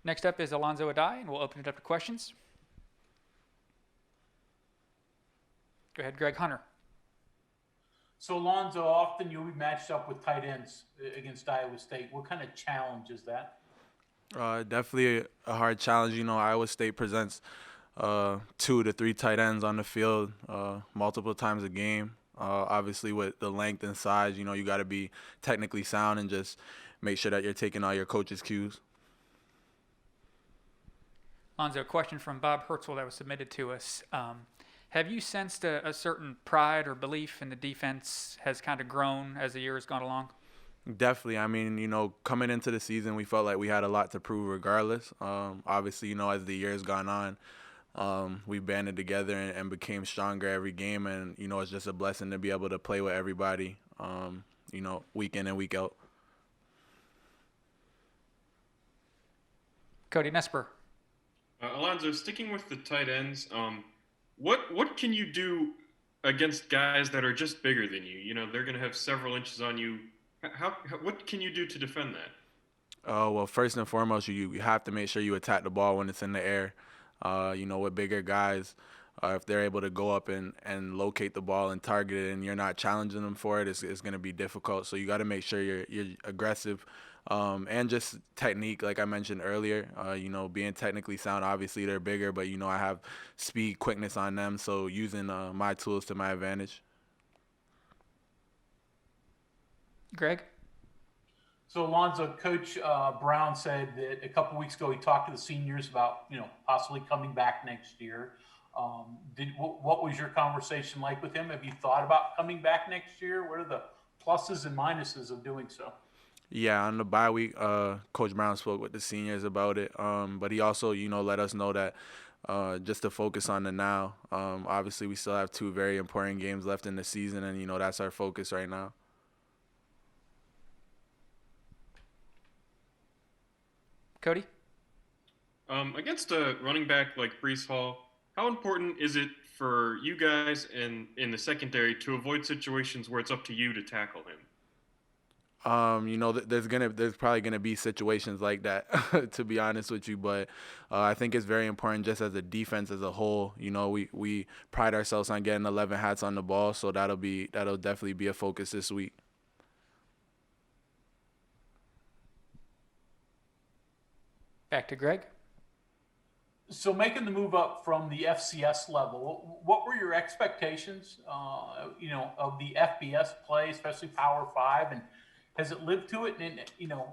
Next up is Alonzo Addae, and we'll open it up to questions. Go ahead, Greg Hunter. So, Alonzo, often you'll be matched up with tight ends against Iowa State. What kind of challenge is that? Definitely a hard challenge. Iowa State presents 2 to 3 tight ends on the field multiple times a game. Obviously, with the length and size, you got to be technically sound and just make sure that you're taking all your coach's cues. Alonzo, a question from Bob Hertzl that was submitted to us. Have you sensed a certain pride or belief in the defense has kind of grown as the year has gone along? Definitely. I mean, coming into the season, we felt like we had a lot to prove regardless. Obviously, as the year's gone on, we banded together and became stronger every game. And, it's just a blessing to be able to play with everybody, week in and week out. Cody Nesper. Alonzo, sticking with the tight ends, what can you do against guys that are just bigger than you? They're going to have several inches on you. What can you do to defend that? Well, first and foremost, you have to make sure you attack the ball when it's in the air. With bigger guys, if they're able to go up and locate the ball and target it and you're not challenging them for it, it's going to be difficult. So you got to make sure you're aggressive and just technique, like I mentioned earlier, being technically sound. Obviously, they're bigger, but, I have speed, quickness on them. So using my tools to my advantage. Greg? So, Alonzo, Coach Brown said that a couple weeks ago he talked to the seniors about, possibly coming back next year. What was your conversation like with him? Have you thought about coming back next year? What are the pluses and minuses of doing so? Yeah, on the bye week, Coach Brown spoke with the seniors about it. But he also, let us know that just to focus on the now. Obviously, we still have 2 very important games left in the season, and, that's our focus right now. Cody? Against a running back like Breece Hall, how important is it for you guys in the secondary to avoid situations where it's up to you to tackle him? There's probably gonna be situations like that, to be honest with you. But I think it's very important just as a defense as a whole. We pride ourselves on getting 11 hats on the ball, so that'll definitely be a focus this week. Back to Greg. So making the move up from the FCS level, what were your expectations, of the FBS play, especially Power 5, and has it lived to it? And,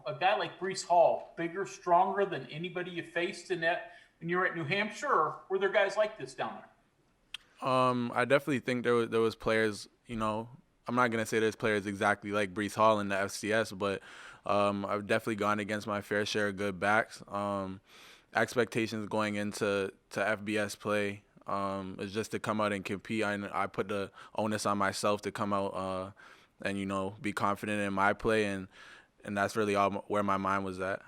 a guy like Breece Hall, bigger, stronger than anybody you faced in that when you were at New Hampshire, were there guys like this down there? I definitely think there was players, I'm not going to say there's players exactly like Breece Hall in the FCS, but I've definitely gone against my fair share of good backs. Expectations going into FBS play is just to come out and compete. I put the onus on myself to come out and, be confident in my play, and that's really all where my mind was at.